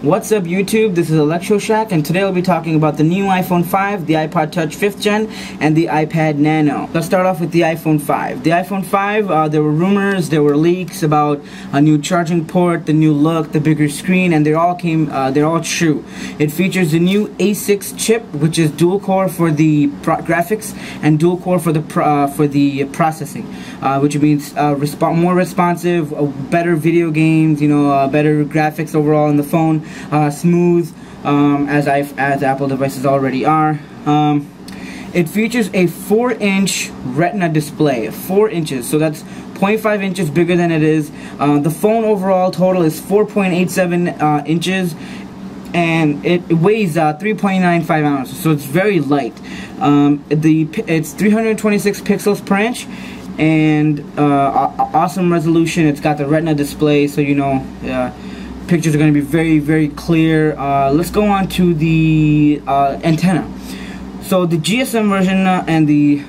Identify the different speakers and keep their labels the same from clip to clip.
Speaker 1: What's up YouTube, this is Electroshack, and today we'll be talking about the new iPhone 5, the iPod Touch 5th Gen, and the iPad Nano. Let's start off with the iPhone 5. The iPhone 5, there were rumors, there were leaks about a new charging port, the new look, the bigger screen, and they're all true. It features the new A6 chip, which is dual core for the graphics and dual core for the processing, which means more responsive, better video games, better graphics overall on the phone. Smooth as Apple devices already are. It features a 4-inch Retina display, 4 inches, so that's 0.5 inches bigger than it is. The phone overall total is 4.87 inches, and it weighs 3.95 ounces, so it's very light. It's 326 pixels per inch, and awesome resolution. It's got the Retina display, so pictures are going to be very, very clear. Let's go on to the antenna. So the GSM version and the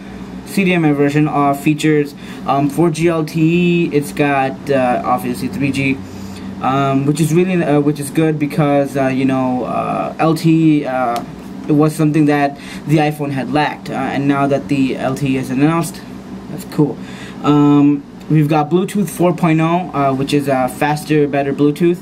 Speaker 1: CDMA version features 4G LTE. It's got obviously 3G, which is good because LTE it was something that the iPhone had lacked, and now that the LTE is announced, that's cool. We've got Bluetooth 4.0, which is faster, better Bluetooth.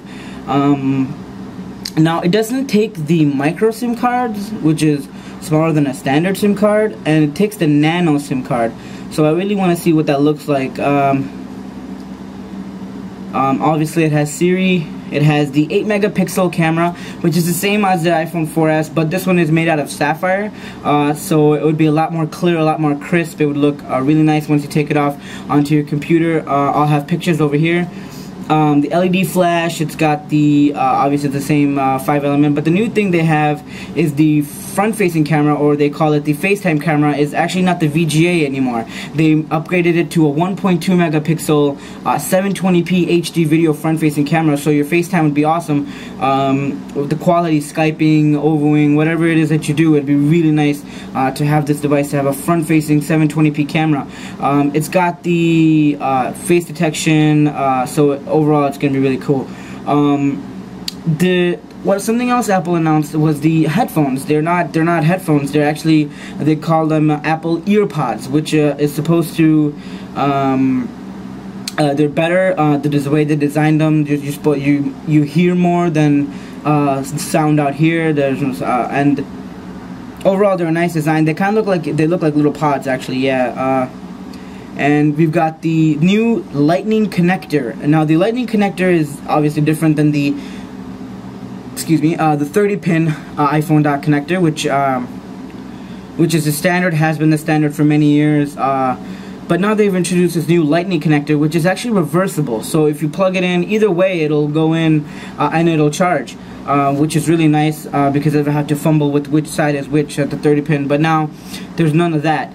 Speaker 1: Now it doesn't take the micro SIM cards, which is smaller than a standard SIM card, and it takes the nano SIM card. So I really want to see what that looks like. Obviously it has Siri. It has the 8 megapixel camera, which is the same as the iPhone 4S, but this one is made out of sapphire, so it would be a lot more clear, a lot more crisp. It would look really nice once you take it off onto your computer. I'll have pictures over here. The LED flash, it's got the obviously the same 5-element, but the new thing they have is the front-facing camera, or they call it the FaceTime camera, is actually not the VGA anymore. They upgraded it to a 1.2 megapixel 720p HD video front-facing camera, so your FaceTime would be awesome. With the quality, Skyping, Ovoing, whatever it is that you do, it'd be really nice to have this device to have a front-facing 720p camera. It's got the face detection, so overall it's going to be really cool. Something else Apple announced was the headphones. They're not headphones. They call them Apple EarPods, which is supposed to they're better. The way they designed them, you hear more than sound out here. And overall they're a nice design. They kind of look like little pods actually. Yeah. And we've got the new Lightning connector. Now the Lightning connector is obviously different than the 30-pin iPhone dock connector, which is the standard, has been the standard for many years. But now they've introduced this new Lightning connector, which is actually reversible. So if you plug it in, either way, it'll go in and it'll charge, which is really nice because I don't have to fumble with which side is which at the 30-pin. But now there's none of that.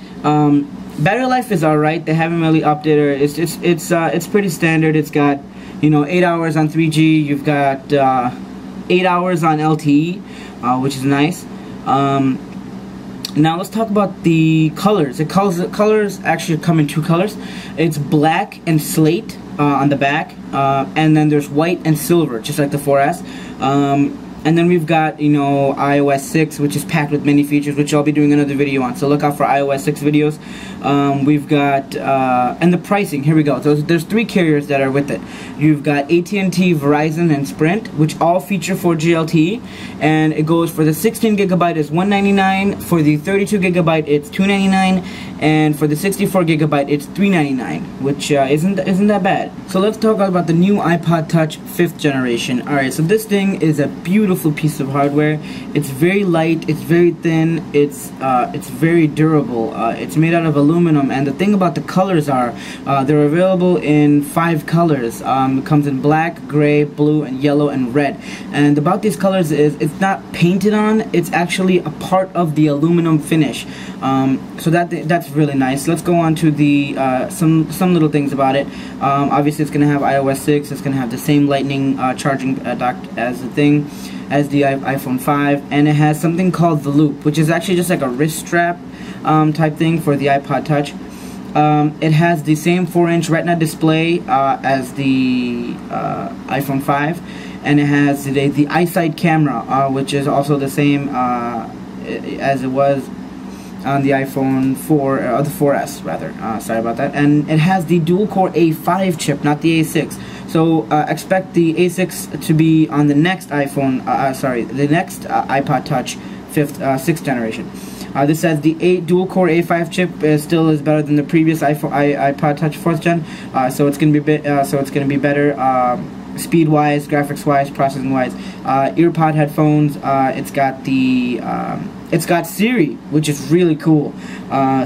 Speaker 1: Battery life is alright. They haven't really updated it. It's pretty standard. It's got 8 hours on 3G. You've got 8 hours on LTE, which is nice. Now let's talk about the colors. The colors actually come in 2 colors. It's black and slate on the back, and then there's white and silver, just like the 4S. And then we've got iOS 6, which is packed with many features, which I'll be doing another video on. So look out for iOS 6 videos. We've got and the pricing. Here we go. So there's 3 carriers that are with it. You've got AT&T, Verizon, and Sprint, which all feature 4G LTE, and it goes for the 16 gigabyte is $199, for the 32 gigabyte it's $299, and for the 64 gigabyte it's $399, which isn't that bad. So let's talk about the new iPod Touch 5th generation. All right, so this thing is a beautiful piece of hardware. It's very light, it's very thin, it's very durable. It's made out of aluminum, and the thing about the colors are they're available in 5 colors. It comes in black, gray, blue, and yellow, and red. And about these colors is it's not painted on, it's actually a part of the aluminum finish. So that's really nice. Let's go on to the some little things about it. Obviously it's going to have iOS 6, it's going to have the same Lightning charging dock as the iPhone 5, and it has something called the Loop, which is actually just like a wrist strap type thing for the iPod Touch. It has the same 4-inch Retina display as the iPhone 5. and it has the iSight camera, which is also the same as it was on the iPhone 4, or the 4S rather. Sorry about that. And it has the dual-core A5 chip, not the A6. So expect the A6 to be on the next iPhone. The next iPod Touch 6th generation. This says the dual-core A5 chip still is better than the previous iPod Touch 4th gen. So it's gonna be better. Speed-wise, graphics-wise, processing-wise. EarPod headphones. It's got Siri, which is really cool.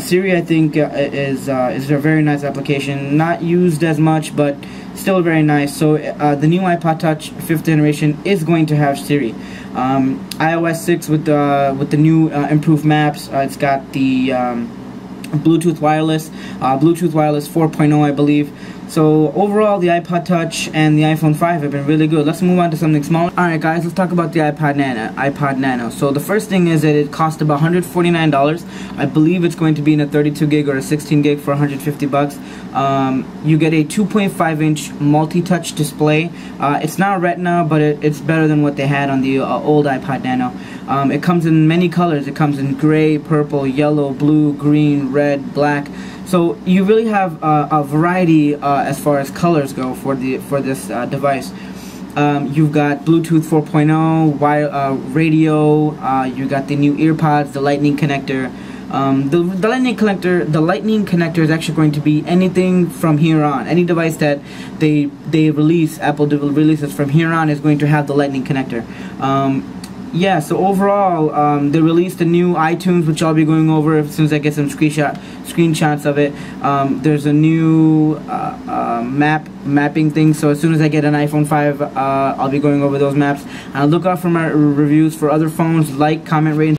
Speaker 1: Siri, I think, is a very nice application. Not used as much, but still very nice. So the new iPod Touch 5th generation is going to have Siri. iOS 6 with the new improved maps. It's got the Bluetooth wireless 4.0, I believe. So overall, the iPod Touch and the iPhone 5 have been really good. Let's move on to something smaller. Alright guys, let's talk about the iPod Nano. So the first thing is that it cost about $149. I believe it's going to be in a 32 gig or a 16 gig for $150. You get a 2.5-inch multi-touch display. It's not Retina, but it's better than what they had on the old iPod Nano. It comes in many colors. It comes in gray, purple, yellow, blue, green, red, black. So you really have a variety as far as colors go for this device. You've got Bluetooth 4.0, radio. You got the new EarPods, the Lightning connector. The Lightning connector is actually going to be anything from here on. Any device that they release, Apple releases from here on, is going to have the Lightning connector. Yeah, so overall, they released a new iTunes, which I'll be going over as soon as I get some screenshots of it. There's a new mapping thing, so as soon as I get an iPhone 5, I'll be going over those maps. Look out for my reviews for other phones. Like, comment, rate,